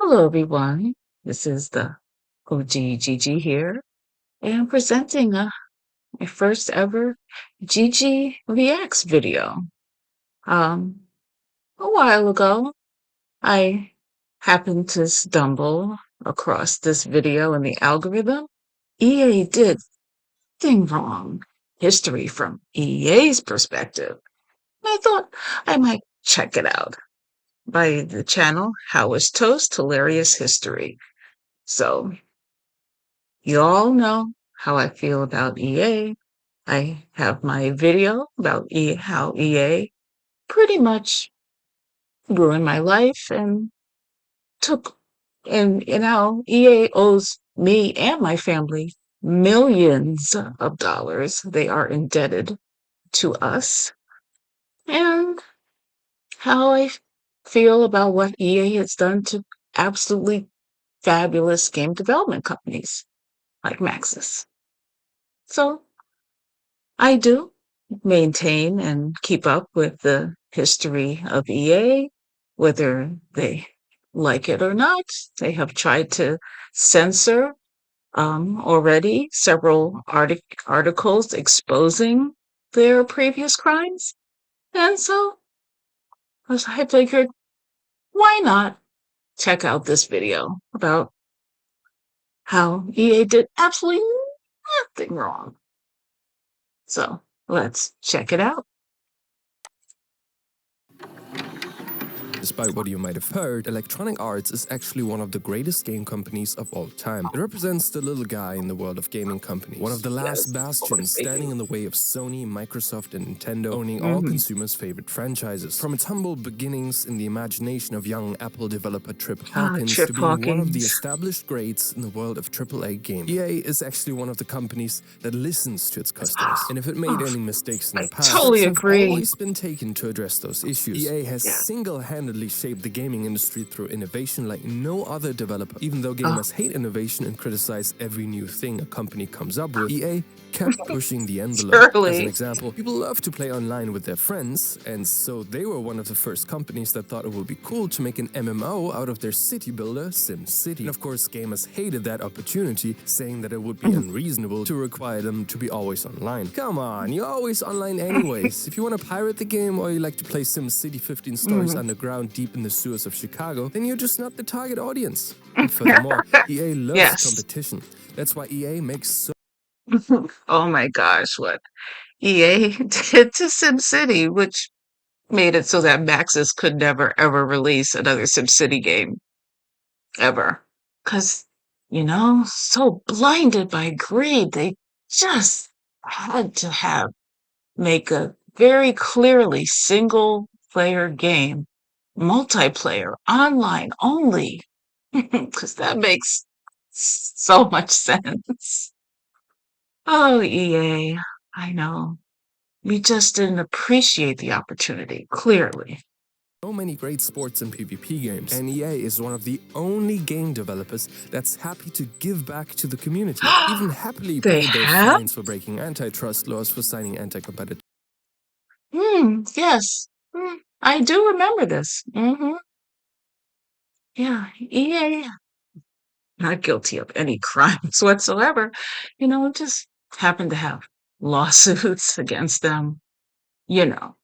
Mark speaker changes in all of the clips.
Speaker 1: Hello, everyone. This is the OG Gigi here, and presenting my first ever Gigi Reacts video. Um, a while ago, I happened to stumble across this video in the algorithm. EA did thing wrong. History from EA's perspective. I thought I might check it out by the channel How is Toast Hilarious History. So you all know how I feel about EA. I have my video about how EA pretty much ruined my life and took and how EA owes me and my family millions of dollars. They are indebted to us. And how I feel about what EA has done to absolutely fabulous game development companies like Maxis. So I do maintain and keep up with the history of EA, whether they like it or not. They have tried to censor already several articles exposing their previous crimes. And so as I figured, why not check out this video about how EA did absolutely nothing wrong. So let's check it out.
Speaker 2: Despite what you might have heard, Electronic Arts is actually one of the greatest game companies of all time. It represents the little guy in the world of gaming companies. One of the last bastions standing in the way of Sony, Microsoft, and Nintendo, owning all consumers' favorite franchises. From its humble beginnings in the imagination of young Apple developer Trip Hawkins
Speaker 1: Trip
Speaker 2: to being one of the
Speaker 1: Hawkins.
Speaker 2: established greats in the world of AAA games. EA is actually one of the companies that listens to its customers. And if it made any mistakes in the past,
Speaker 1: totally
Speaker 2: steps have
Speaker 1: agree.
Speaker 2: always been taken to address those issues. EA has
Speaker 1: Yeah.
Speaker 2: single-handedly shaped the gaming industry through innovation like no other developer. Even though gamers hate innovation and criticize every new thing a company comes up with, EA kept pushing the envelope. As an example, people love to play online with their friends, and so they were one of the first companies that thought it would be cool to make an MMO out of their city builder, SimCity. And of course, gamers hated that opportunity, saying that it would be unreasonable to require them to be always online. Come on, you're always online anyways. If you want to pirate the game or you like to play SimCity 15 stories underground deep in the sewers of Chicago, then you're just not the target audience. And furthermore, EA loves
Speaker 1: Yes.
Speaker 2: competition. That's why EA makes so
Speaker 1: Oh my gosh, what EA did to SimCity, which made it so that Maxis could never ever release another SimCity game ever. Because, so blinded by greed, they just had to make a very clearly single player game, multiplayer, online only, because that makes so much sense. Oh, EA, I know. We just didn't appreciate the opportunity, clearly.
Speaker 2: many great sports and PvP games, and EA is one of the only game developers that's happy to give back to the community, even happily
Speaker 1: They
Speaker 2: paid their
Speaker 1: have?
Speaker 2: fines for breaking antitrust laws for signing anti-competitive.
Speaker 1: Yes. I do remember this. Yeah, EA, not guilty of any crimes whatsoever. Just happened to have lawsuits against them, you know,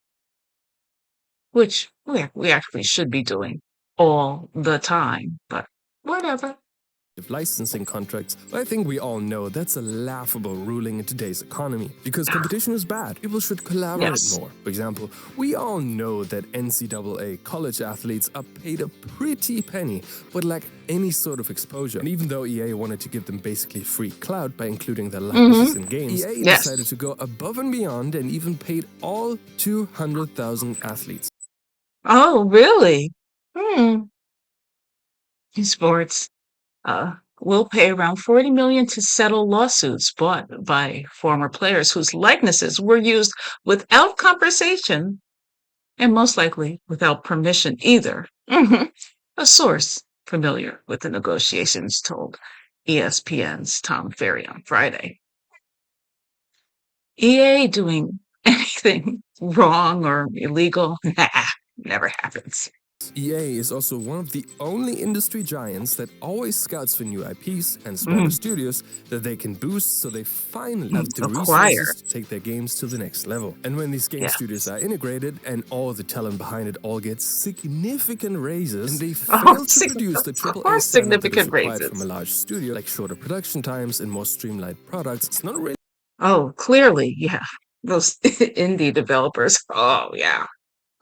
Speaker 1: which we actually should be doing all the time, but whatever.
Speaker 2: Licensing contracts, but I think we all know that's a laughable ruling in today's economy. Because competition is bad, people should collaborate
Speaker 1: Yes.
Speaker 2: more. For example, we all know that NCAA college athletes are paid a pretty penny, but lack any sort of exposure. And even though EA wanted to give them basically free clout by including their likenesses in games, EA
Speaker 1: Yes.
Speaker 2: decided to go above and beyond and even paid all 200,000 athletes.
Speaker 1: Oh, really? Sports. Will pay around 40 million to settle lawsuits brought by former players whose likenesses were used without compensation and most likely without permission either. A source familiar with the negotiations told ESPN's Tom Ferry on Friday. EA doing anything wrong or illegal? Nah, never happens.
Speaker 2: EA is also one of the only industry giants that always scouts for new IPs and smaller studios that they can boost, so they finally have the resources to take their games to the next level. And when these game studios are integrated and all the talent behind it all gets significant raises, and they fail to produce the AAA standard that is required from a large studio, like shorter production times and more streamlined products, it's not really...
Speaker 1: Oh, clearly, yeah. Those indie developers, oh yeah,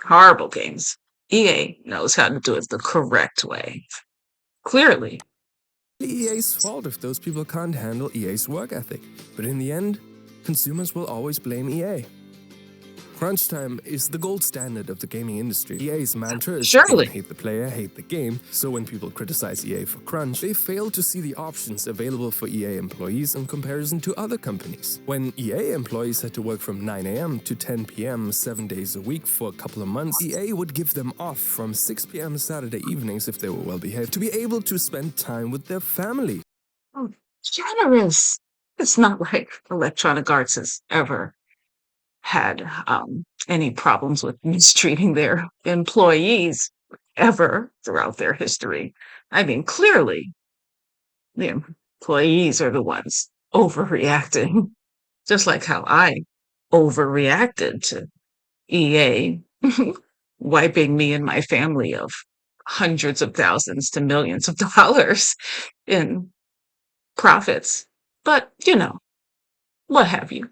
Speaker 1: horrible games. EA knows how to do it the correct way. Clearly.
Speaker 2: EA's fault if those people can't handle EA's work ethic. But in the end, consumers will always blame EA. Crunch time is the gold standard of the gaming industry. EA's mantra is don't hate the player, hate the game. So when people criticize EA for crunch, they fail to see the options available for EA employees in comparison to other companies. When EA employees had to work from 9 a.m. to 10 p.m. 7 days a week for a couple of months, EA would give them off from 6 p.m. Saturday evenings if they were well behaved to be able to spend time with their family.
Speaker 1: Oh, generous. It's not like Electronic Arts has ever had any problems with mistreating their employees ever throughout their history. I mean, clearly, the employees are the ones overreacting, just like how I overreacted to EA wiping me and my family of hundreds of thousands to millions of dollars in profits. But, what have you?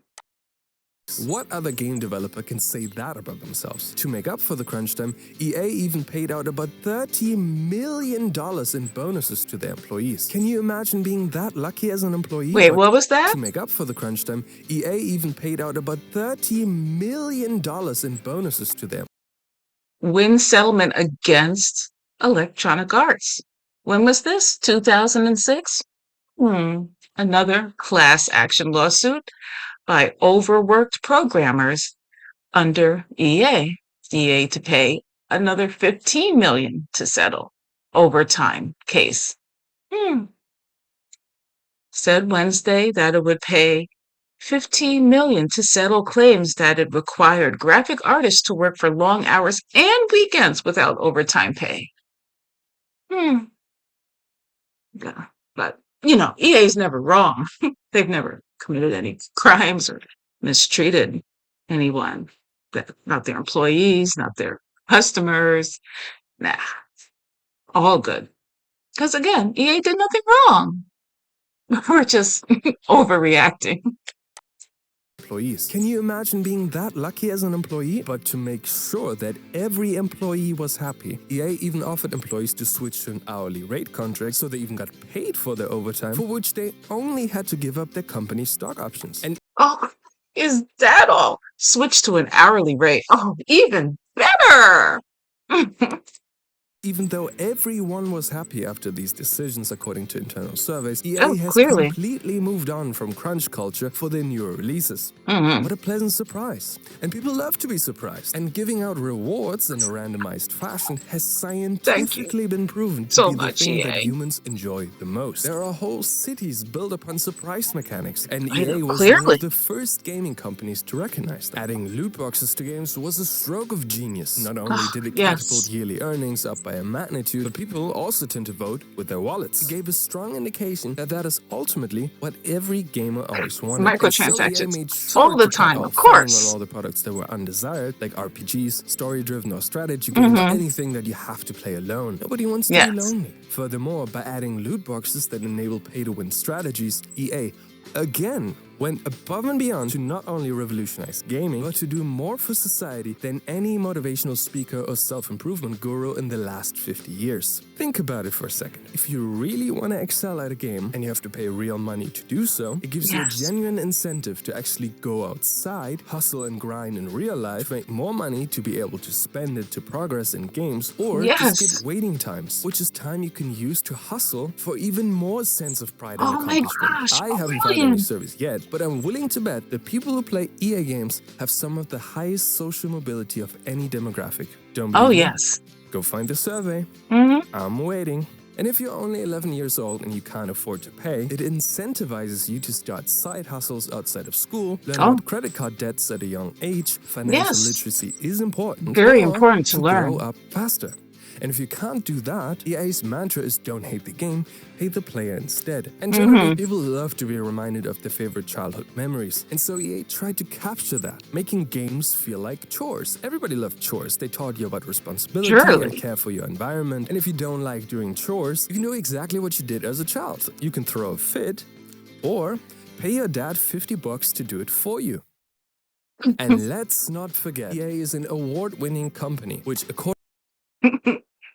Speaker 2: What other game developer can say that about themselves? To make up for the crunch time, EA even paid out about $30 million in bonuses to their employees. Can you imagine being that lucky as an employee?
Speaker 1: Wait, what was that?
Speaker 2: To make up for the crunch time, EA even paid out about $30 million in bonuses to them.
Speaker 1: Win settlement against Electronic Arts. When was this? 2006? Another class action lawsuit by overworked programmers under EA. EA to pay another $15 million to settle overtime case. Said Wednesday that it would pay $15 million to settle claims that it required graphic artists to work for long hours and weekends without overtime pay. Yeah, but EA's never wrong. They've never committed any crimes or mistreated anyone. Not their employees, not their customers. Nah, all good. Because again, EA did nothing wrong. We're just overreacting.
Speaker 2: Employees. Can you imagine being that lucky as an employee? But to make sure that every employee was happy, EA even offered employees to switch to an hourly rate contract, so they even got paid for their overtime, for which they only had to give up their company's stock options. And
Speaker 1: is that all? Switch to an hourly rate. Oh, even better.
Speaker 2: Even though everyone was happy after these decisions, according to internal surveys, EA has completely moved on from crunch culture for their newer releases. What a pleasant surprise. And people love to be surprised. And giving out rewards in a randomized fashion has scientifically been proven to be the thing that humans enjoy the most. There are whole cities built upon surprise mechanics, and EA was one of the first gaming companies to recognize that. Adding loot boxes to games was a stroke of genius. Not only did it catapult yearly earnings up by a magnitude, but people also tend to vote with their wallets. It gave a strong indication that that is ultimately what every gamer always wanted.
Speaker 1: Microtransactions, so all the time, of course.
Speaker 2: On all the products that were undesired, like RPGs, story-driven or strategy games, anything that you have to play alone. Nobody wants to be lonely. Furthermore, by adding loot boxes that enable pay-to-win strategies, EA again went above and beyond to not only revolutionize gaming, but to do more for society than any motivational speaker or self-improvement guru in the last 50 years. Think about it for a second. If you really want to excel at a game and you have to pay real money to do so, it gives you a genuine incentive to actually go outside, hustle and grind in real life, make more money to be able to spend it to progress in games, or to skip waiting times, which is time you can use to hustle for even more sense of pride and accomplishment. I haven't found any service yet, but I'm willing to bet that people who play EA games have some of the highest social mobility of any demographic. Don't believe me? Go find the survey. I'm waiting. And if you're only 11 years old and you can't afford to pay, it incentivizes you to start side hustles outside of school, learn about credit card debts at a young age. Financial literacy is important.
Speaker 1: Very important to learn.
Speaker 2: Grow up faster. And if you can't do that, EA's mantra is don't hate the game, hate the player instead. And generally, people love to be reminded of their favorite childhood memories. And so EA tried to capture that, making games feel like chores. Everybody loved chores. They taught you about responsibility and care for your environment. And if you don't like doing chores, you can do exactly what you did as a child. You can throw a fit, or pay your dad $50 to do it for you. And let's not forget, EA is an award-winning company, which according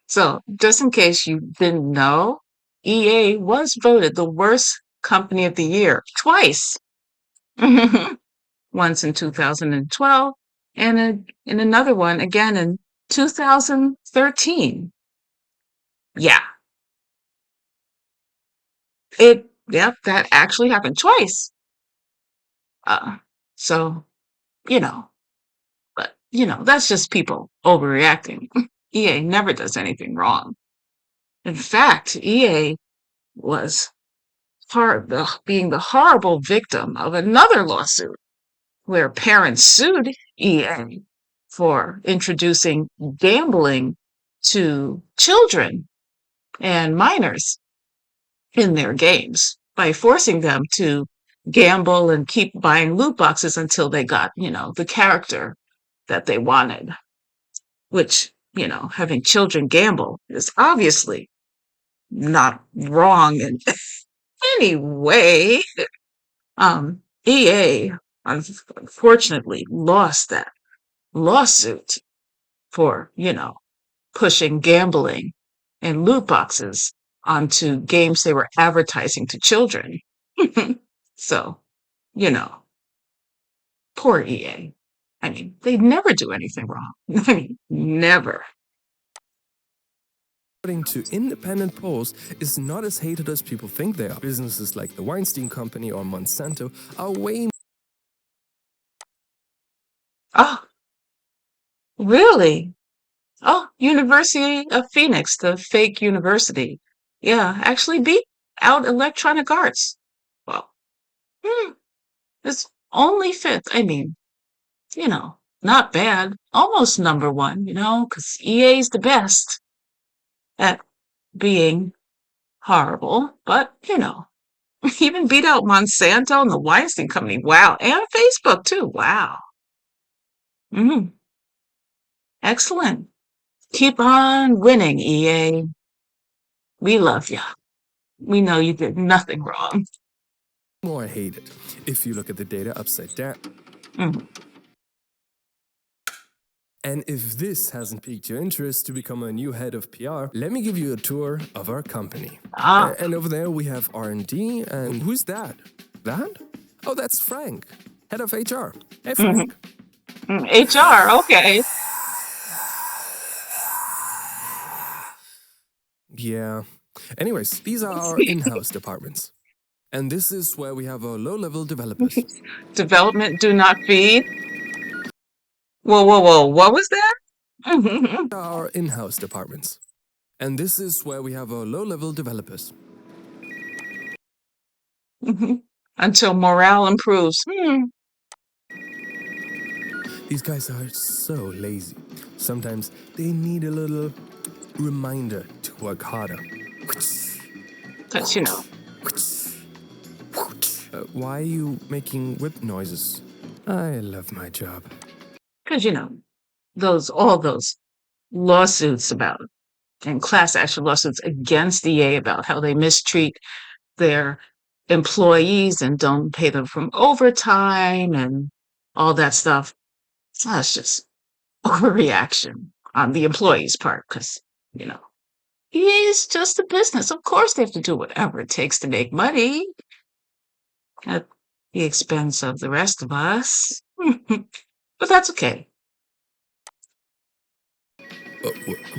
Speaker 1: So, just in case you didn't know, EA was voted the worst company of the year twice. Once in 2012 and in another one again in 2013. Yeah. Yep, that actually happened twice. So, you know, but that's just people overreacting. EA never does anything wrong. In fact, EA was being the horrible victim of another lawsuit where parents sued EA for introducing gambling to children and minors in their games by forcing them to gamble and keep buying loot boxes until they got, the character that they wanted, which, having children gamble is obviously not wrong in any way. EA unfortunately lost that lawsuit for, pushing gambling and loot boxes onto games they were advertising to children. So, you know, poor EA. I mean, they never do anything wrong. I mean, never.
Speaker 2: to independent polls, is not as hated as people think they are. Businesses like the Weinstein Company or Monsanto are way
Speaker 1: Oh, really? Oh, University of Phoenix, the fake university. Yeah, actually beat out Electronic Arts. Well, it's only fifth. I mean, not bad. Almost number one, because EA's the best at being horrible. But, even beat out Monsanto and the Weinstein Company. Wow. And Facebook, too. Wow. Excellent. Keep on winning, EA. We love you. We know you did nothing wrong.
Speaker 2: more hated if you look at the data upside down. And if this hasn't piqued your interest to become a new head of PR, let me give you a tour of our company. And over there we have R&D, and who's that? That? Oh, that's Frank, head of HR. Hey, Frank.
Speaker 1: HR, okay.
Speaker 2: Yeah. Anyways, these are our in-house departments. And this is where we have our low-level developers.
Speaker 1: Development do not feed. Whoa. What was that?
Speaker 2: Our in-house departments. And this is where we have our low-level developers.
Speaker 1: Until morale improves.
Speaker 2: These guys are so lazy. Sometimes they need a little reminder to work harder.
Speaker 1: Because,
Speaker 2: Why are you making whip noises? I love my job.
Speaker 1: Because, all those lawsuits and class action lawsuits against EA about how they mistreat their employees and don't pay them from overtime and all that stuff. That's just overreaction on the employees' part because, EA is just a business. Of course, they have to do whatever it takes to make money at the expense of the rest of us. But that's okay.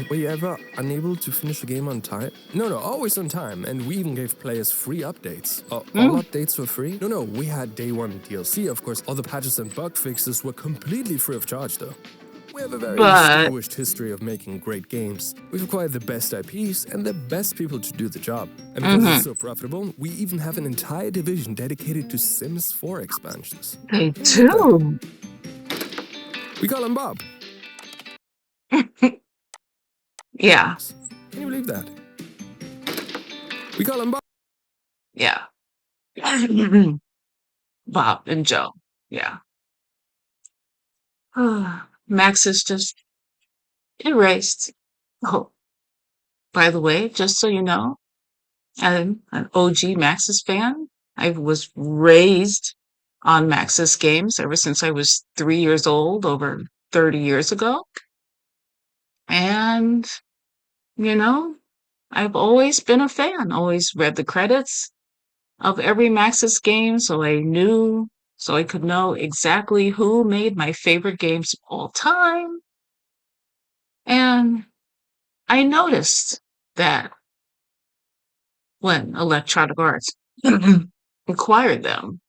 Speaker 2: Were you ever unable to finish a game on time? No, always on time. And we even gave players free updates. All updates were free? No, we had day one DLC, of course. All the patches and bug fixes were completely free of charge, though. We have a very distinguished history of making great games. We've acquired the best IPs and the best people to do the job. And because it's so profitable, we even have an entire division dedicated to Sims 4 expansions.
Speaker 1: They do.
Speaker 2: We call him Bob.
Speaker 1: Yeah.
Speaker 2: Can you believe that? We call him Bob.
Speaker 1: Yeah. Bob and Joe. Yeah. Max is just erased. Oh, by the way, just so you know, I'm an OG Maxis fan. I was raised on Maxis games ever since I was 3 years old, over 30 years ago. And, you know, I've always been a fan, always read the credits of every Maxis game so I could know exactly who made my favorite games of all time. And I noticed that when Electronic Arts acquired them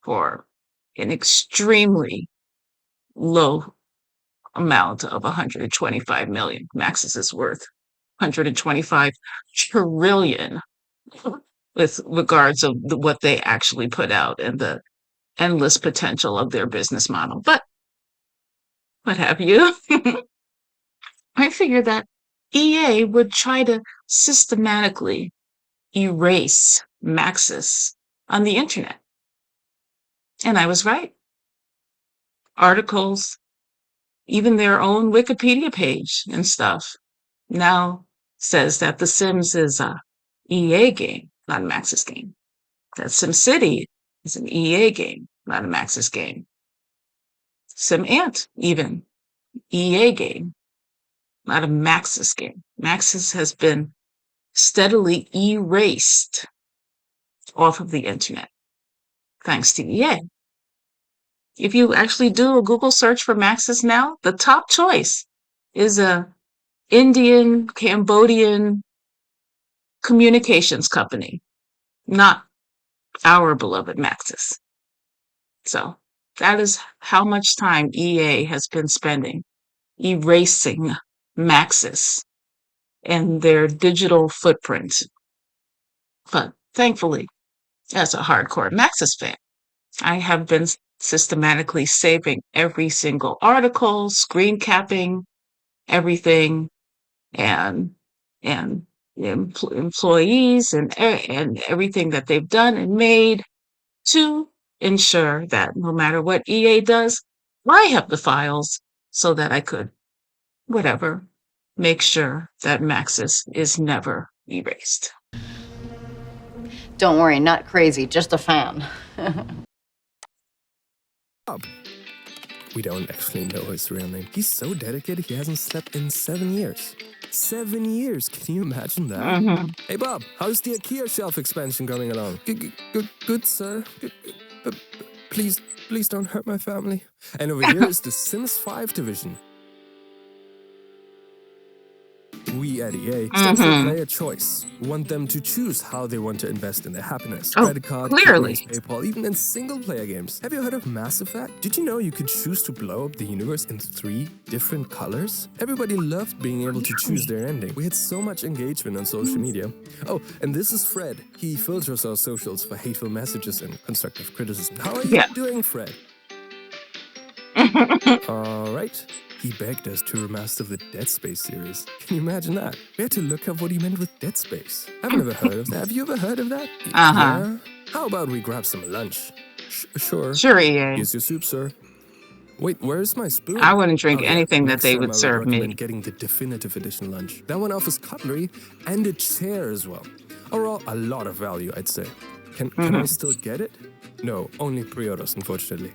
Speaker 1: for an extremely low amount of 125 million. Maxis is worth 125 trillion with regards of what they actually put out and the endless potential of their business model. But what have you? I figured that EA would try to systematically erase Maxis on the internet. And I was right. Articles, even their own Wikipedia page and stuff now says that The Sims is a EA game, not a Maxis game. That SimCity is an EA game, not a Maxis game. SimAnt, even EA game, not a Maxis game. Maxis has been steadily erased off of the internet, thanks to EA. If you actually do a Google search for Maxis now, the top choice is a Indian, Cambodian communications company, not our beloved Maxis. So that is how much time EA has been spending erasing Maxis and their digital footprint. But thankfully, as a hardcore Maxis fan, I have been systematically saving every single article, screen capping everything, and and employees and everything that they've done and made to ensure that no matter what EA does, I have the files so that I could, whatever, make sure that Maxis is never erased.
Speaker 3: Don't worry, not crazy, just a fan.
Speaker 2: Bob. We don't actually know his real name. He's so dedicated he hasn't slept in 7 years. 7 years, can you imagine that?
Speaker 1: Mm-hmm.
Speaker 2: Hey Bob, how's the IKEA shelf expansion coming along? Good, sir. But please don't hurt my family. And over here is the Sims 5 division. We at EA stand for player choice. We want them to choose how they want to invest in their happiness.
Speaker 1: Oh,
Speaker 2: Credit card,
Speaker 1: clearly.
Speaker 2: kidneys, PayPal, even in single-player games. Have you heard of Mass Effect? Did you know you could choose to blow up the universe in 3 different colors? Everybody loved being able to choose their ending. We had so much engagement on social media. Oh, and this is Fred. He filters our socials for hateful messages and constructive criticism. How are you doing, Fred? All right. He begged us to remaster the Dead Space series. Can you imagine that? We had to look up what he meant with Dead Space. I've never heard of that. Have you ever heard of that? Yeah? How about we grab some lunch? Sure.
Speaker 1: Sure, EA.
Speaker 2: Here's your soup, sir. Wait, where's my spoon?
Speaker 1: I wouldn't drink anything that they would serve me.
Speaker 2: I would getting the definitive edition lunch. That one offers cutlery and a chair as well. Overall, a lot of value, I'd say. Can I still get it? No, only pre-orders, unfortunately.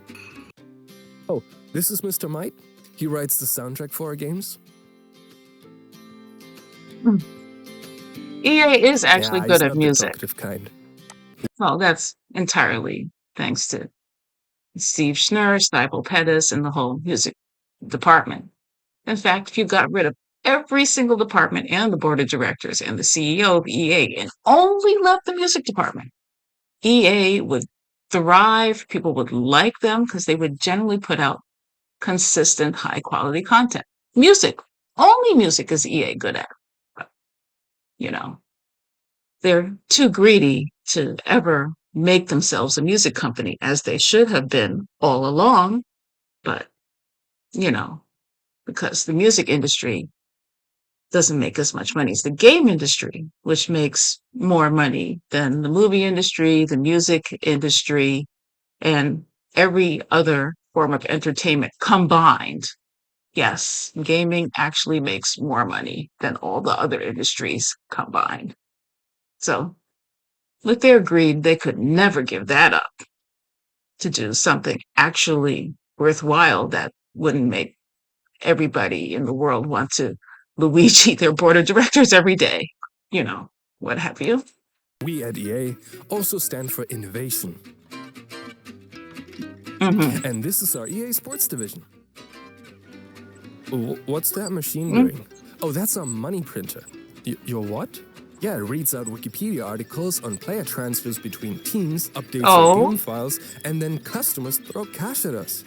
Speaker 2: Oh, this is Mr. Might. He writes the soundtrack for our games.
Speaker 1: EA is actually good at music.
Speaker 2: The kind.
Speaker 1: Well, that's entirely thanks to Steve Schnurr, Stipe Pettis, and the whole music department. In fact, if you got rid of every single department and the board of directors and the CEO of EA and only left the music department, EA would thrive. People would like them because they would generally put out consistent, high quality content. Music, only music is EA good at. But, they're too greedy to ever make themselves a music company as they should have been all along. But, because the music industry doesn't make as much money as the game industry, which makes more money than the movie industry, the music industry, and every other form of entertainment combined. Yes, gaming actually makes more money than all the other industries combined. So, with their greed, they could never give that up to do something actually worthwhile that wouldn't make everybody in the world want to Luigi their board of directors every day, you know, what have you.
Speaker 2: We at EA also stand for innovation.
Speaker 1: Mm-hmm.
Speaker 2: And this is our EA Sports division. What's that machine
Speaker 1: Mm-hmm.
Speaker 2: doing? Oh, that's our money printer. Your what? Yeah, it reads out Wikipedia articles on player transfers between teams, updates our
Speaker 1: Oh,
Speaker 2: game files, and then customers throw cash at us.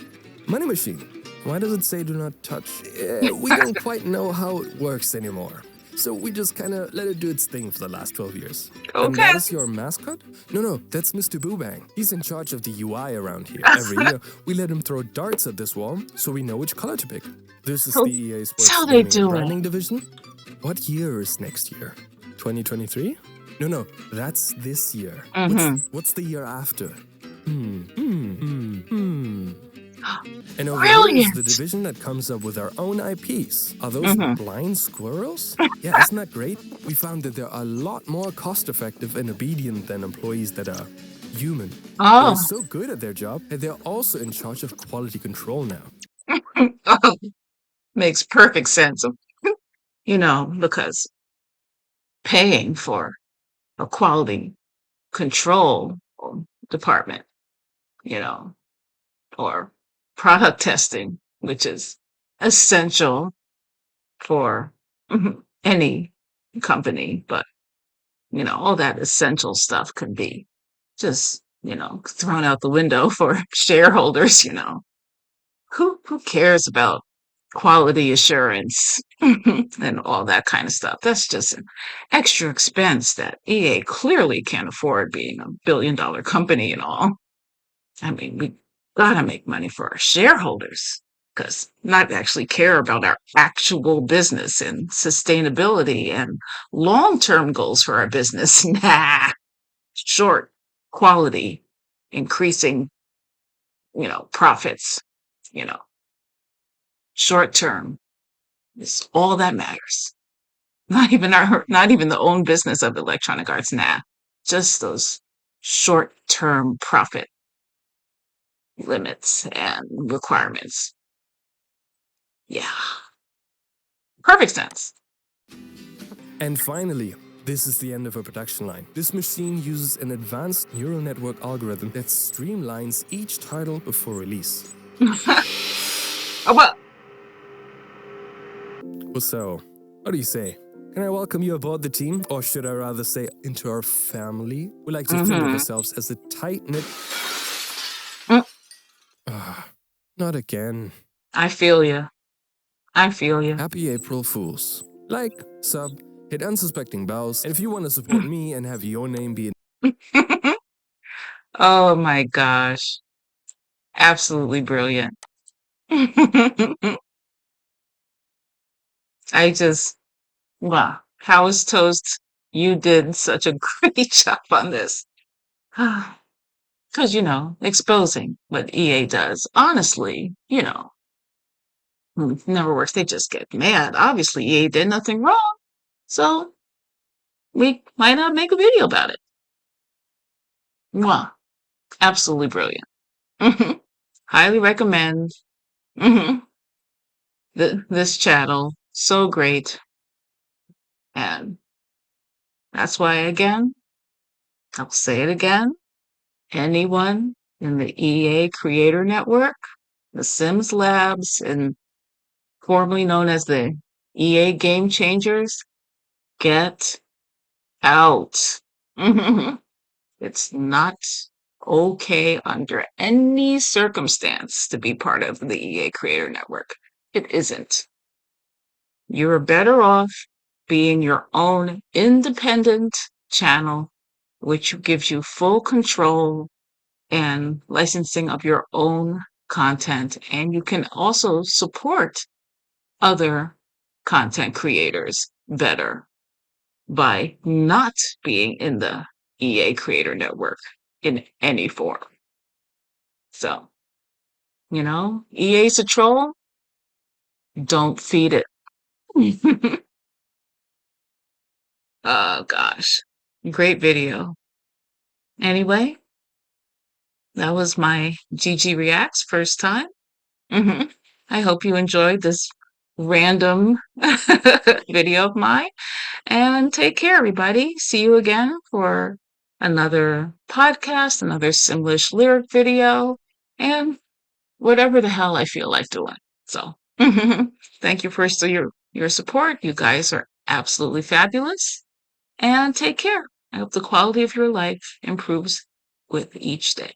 Speaker 2: Money machine. Why does it say do not touch? We don't quite know how it works anymore. So we just kind of let it do its thing for the last 12 years. And
Speaker 1: okay.
Speaker 2: that is your mascot? No, that's Mr. Boobang. He's in charge of the UI around here. Every year, we let him throw darts at this wall so we know which color to pick. This is
Speaker 1: So
Speaker 2: the EA
Speaker 1: that's
Speaker 2: Sports
Speaker 1: how they
Speaker 2: Gaming and
Speaker 1: do it.
Speaker 2: Branding division. What year is next year? 2023? No, that's this year.
Speaker 1: Mm-hmm.
Speaker 2: What's the year after? And over here is
Speaker 1: Brilliant.
Speaker 2: the division that comes up with our own IPs. Are those
Speaker 1: Mm-hmm.
Speaker 2: blind squirrels? Yeah, isn't that great? We found that they're a lot more cost-effective and obedient than employees that are human.
Speaker 1: Oh,
Speaker 2: They're so good at their job, and they're also in charge of quality control now.
Speaker 1: oh, makes perfect sense. Because paying for a quality control department, you know, or product testing, which is essential for any company, but all that essential stuff can be just, thrown out the window for shareholders. Who cares about quality assurance and all that kind of stuff? That's just an extra expense that EA clearly can't afford being a billion-dollar company and all. I mean, we gotta make money for our shareholders because not actually care about our actual business and sustainability and long-term goals for our business. Nah, short, quality, increasing, profits, you know, short term is all that matters. Not even the own business of Electronic Arts. Nah, just those short-term profit limits and requirements. Yeah, perfect sense.
Speaker 2: And finally, this is the end of a production line. This machine uses an advanced neural network algorithm that streamlines each title before release.
Speaker 1: Oh, well,
Speaker 2: Well, so, what do you say? Can I welcome you aboard the team? Or should I rather say into our family? We like to think of ourselves as a tight-knit... Not again.
Speaker 1: I feel you. I feel you.
Speaker 2: Happy April Fools. Like, sub, hit unsuspecting bells, and if you want to support me and have your name be in
Speaker 1: Oh my gosh. Absolutely brilliant. I just, wow. How is Toast? You did such a great job on this. Because, exposing what EA does, honestly, never works. They just get mad. Obviously, EA did nothing wrong. So we might not make a video about it. Wow. Absolutely brilliant. Highly recommend this channel. So great. And that's why, again, I'll say it again. Anyone in the EA Creator Network, the Sims Labs, and formerly known as the EA Game Changers, get out. It's not okay under any circumstance to be part of the EA Creator Network. It isn't. You're better off being your own independent channel, which gives you full control and licensing of your own content. And you can also support other content creators better by not being in the EA Creator Network in any form. So, EA's a troll. Don't feed it. Oh, gosh. Great video. Anyway, that was my GG Reacts first time. I hope you enjoyed this random video of mine. And take care, everybody. See you again for another podcast, another Simlish lyric video, and whatever the hell I feel like doing. So, thank you for your support. You guys are absolutely fabulous. And take care. I hope the quality of your life improves with each day.